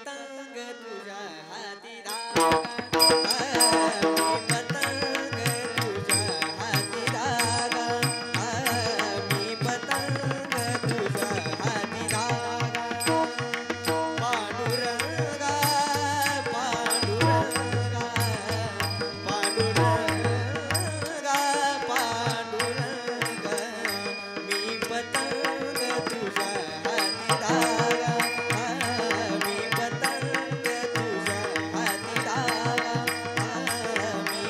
पतंग तुझ्या हाती धागा मी पतंग तुझ्या हाती धागा मी पतंग तुझ्या हाती धागा पांडुरंगा पांडुरंगा पांडुरंगा पांडुरंगा मी पतंग तुझ्या हाती धागा मी पतंग तुझ्या हाती धागा मी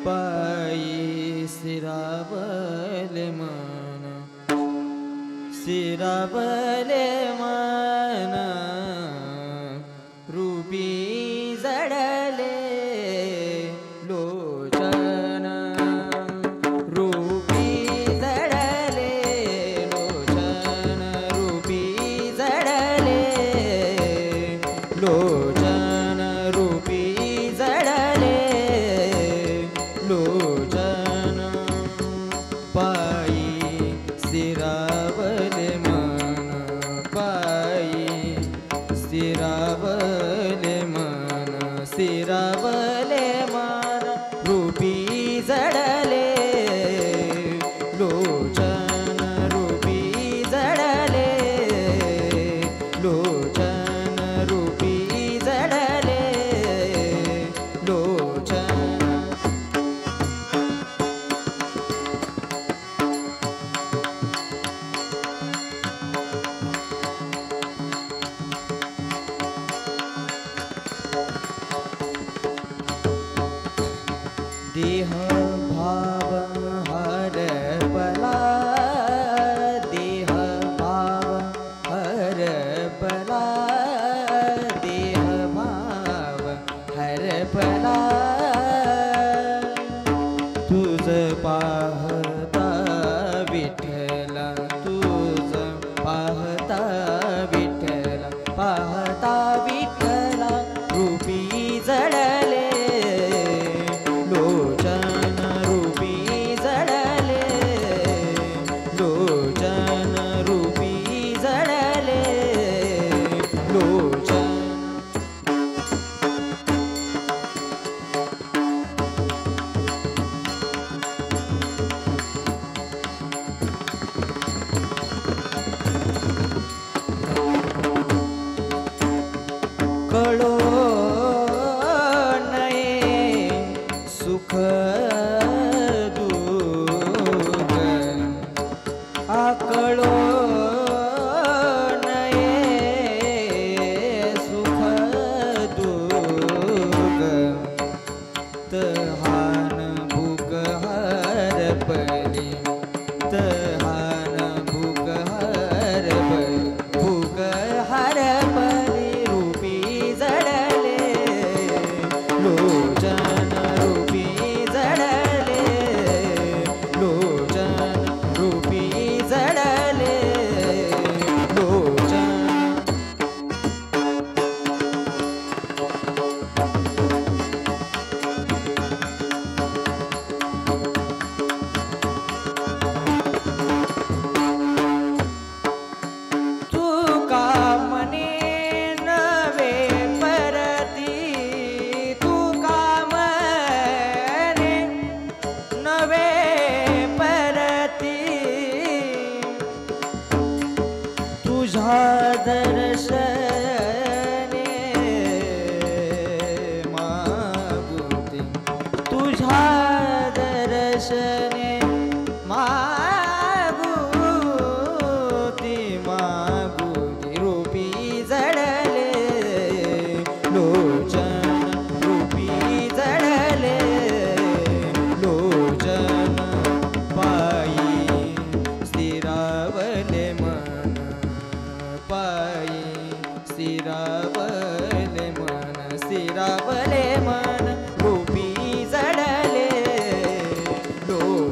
पायी स्थिरावले मन स्थिरावले मन रूपी जडले लोचन रूपी जडले लोचन रूपी जडले लोचन रूपी जडले लोचन पायी स्थिरावले मन पायी स्थिरावले मन स्थिरावले मन रूपी जडले लोचन रूपी जडले लोचन रूपी जडले लोचन देह भाव हरपला देह भाव हरपला देह भाव हरपला तुझ पाहता विठ्ठला तुझ पाहता विठ्ठला पाहता विठ्ठला रूपी जडले लोचन रूपी जडले लोचन रूपी जडले लोचन कळो सुख दुःख आकळो नये सुख दुःख तहान भूक हरपली तहान भूक हरपली भूक हरपली रूपी जडले लोचन रूपी जडले लोचन रूपी जडले लोचन तू का मने नवे परती तू का मने नवे परती तुझा दर्शने मागुती तुझा दर्शने मागुती मागुती रूपी जडले लोचन रूपी जडले लोचन पायी स्थिरावले मन पायी स्थिरावले मन स्थिरावले मन रूपी जडले लोचन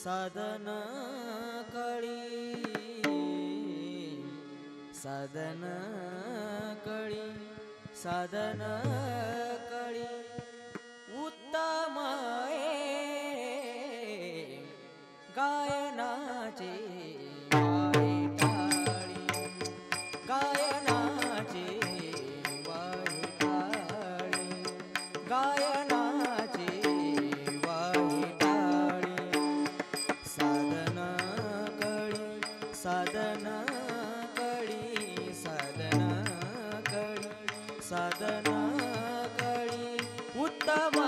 साधन कळी साधन कळी साधन कळी उत्तम गायनाचे वाहिताळी गायनाचे वाहिताळी गायनाचे वाहिताळी साधन कळी साधन कळी साधन कळी साधन कळी उत्तम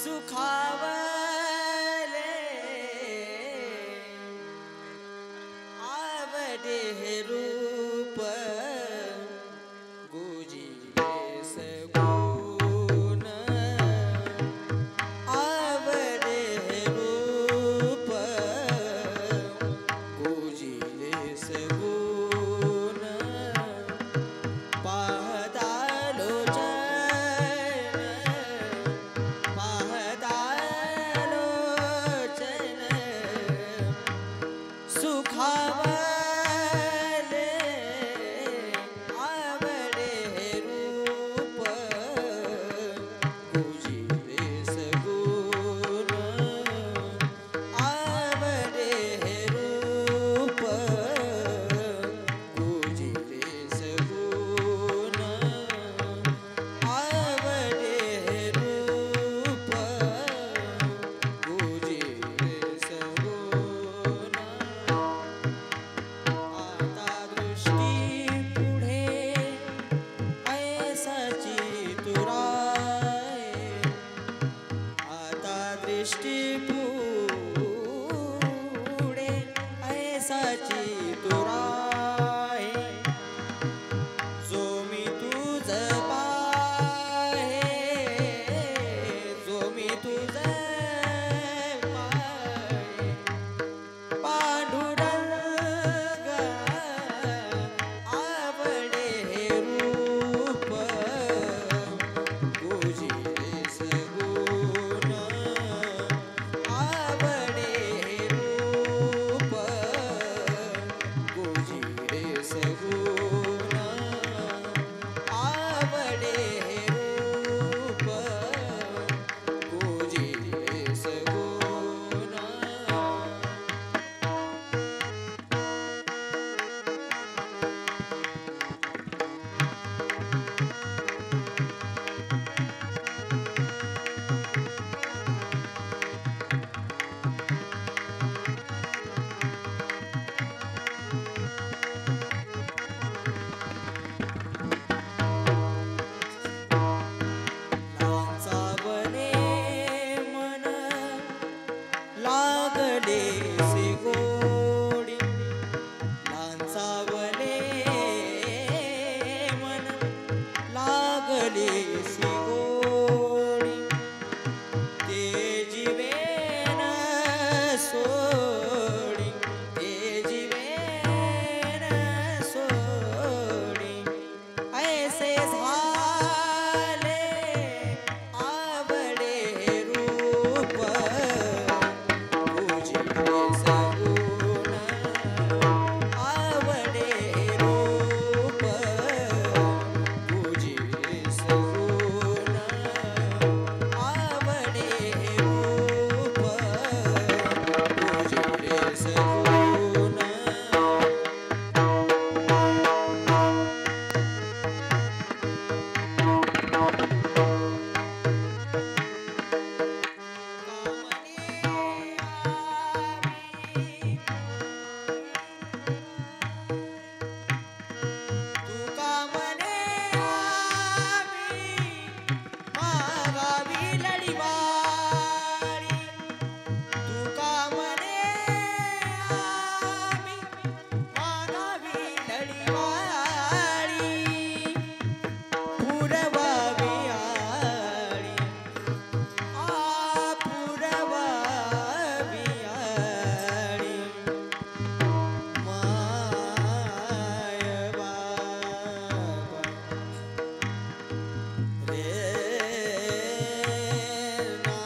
सुखावले आवडे हे रूप गुजिले सगुण आवडे हे रूप गुजिले सगुण पाहता लोचन पाहता लोचन सुखावले आवडे हे रूप गुजिले सगुण आवडे हे रूप गुजिले सगुण आवडे हे रूप गुजिले सगुण आता दृष्टी पुढे ऐसाची तुराय आता दृष्टी पुढे ऐसाची तुराय जो मी तुझ पाहे जो मी तुझ पाहे पांडुरंग आवडे हे रूप गुजिले सगुण आवडे हे रूप गुजिले सगुण आवडे हे रूप गुजिले सगुण लांचावले मन लागले से गोडी लांचावले मन लागले से गोडी ते जीवेन सोडी ते जीवेन सोडी ऐसे झाले आवडे हे रूप गुजिले सगुण आवडे हे रूप गुजिले सगुण आवडे हे रूप गुजिले सगुण तुका मने आम्ही मागावी लढीवारी तुका मने आम्ही मागावी लढीवारी पुरवावी आळी पुरवावी आळी माय बाबा रे ना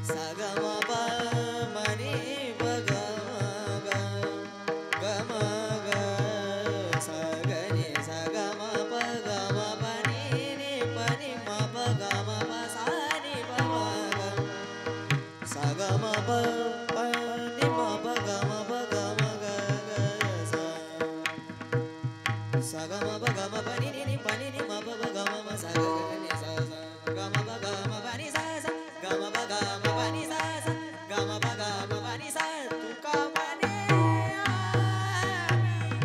सगम प मनी बग गम ग सगने सगम प गम पनि नि पनि म प गम प सा नि प म ग सगम प पनि म प गम प गम ग ग सा सगम प गम पनि नि पनि नि म प गम म सा ग नि सा सा गम प गम पनि सा सा गम प गम पनि सा सा गम प गम पनि सा तुका मने आम्ही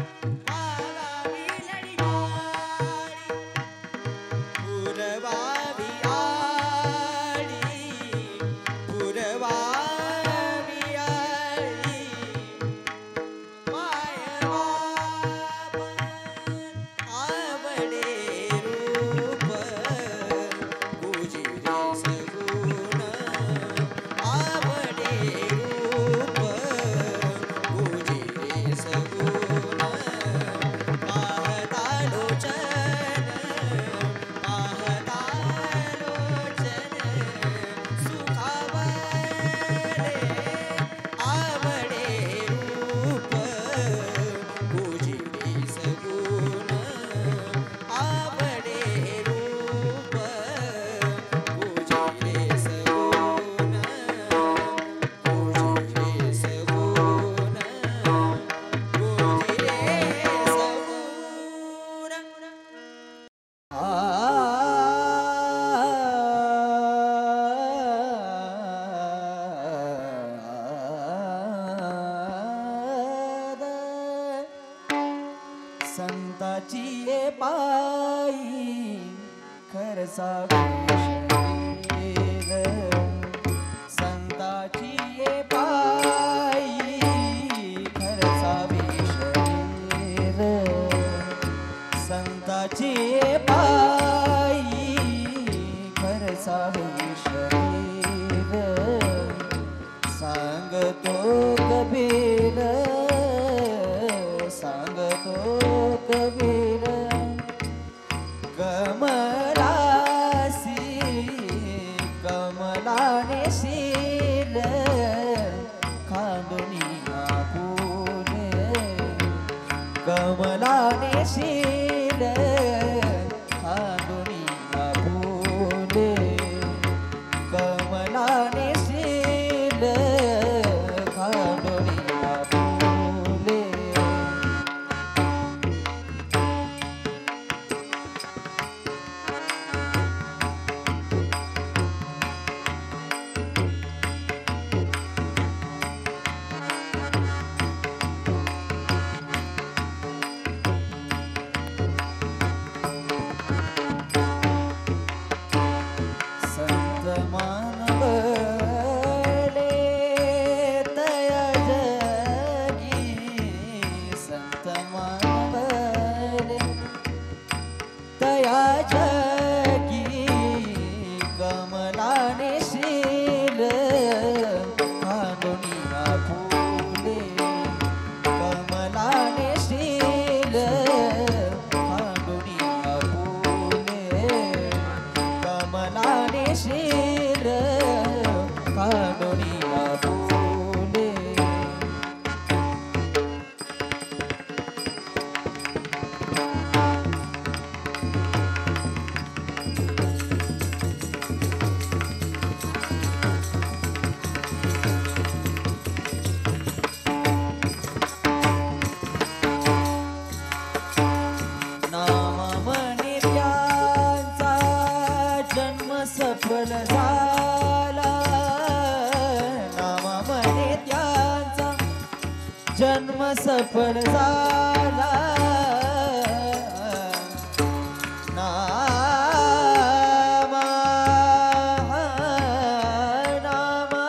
संताची ये पायी खरसा विषय संताची ये पायी खरसा विषय संताची ये पायी खरसा विषय सांगतो कबीर सांगतो कबीर कमलासी कमलाने शील खांदुनिया फुले कमलाने शील खांदुनिया फुले कमलाने शील खांदुनिया फुले संत मानवले तया जगी संत मानवले तया जगी कमलाने शील खांदुनिया फुले कमलाने शील खांदुनिया फुले कमलाने शील खांदुनिया फुले नामा म्हणे त्यांचा जन्म सफल झाला नामा म्हणे त्यांचा जन्म सफल झाला नामा नामा नामा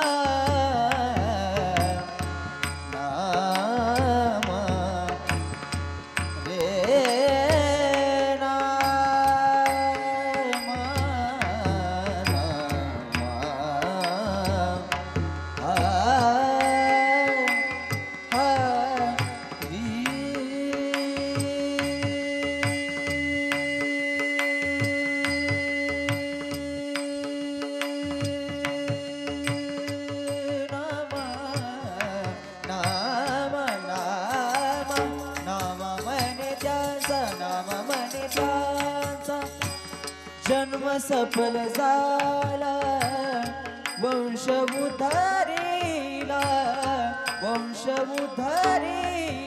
रे नामा जन्म सफल झाला वंश उधारीला वंश उधारीला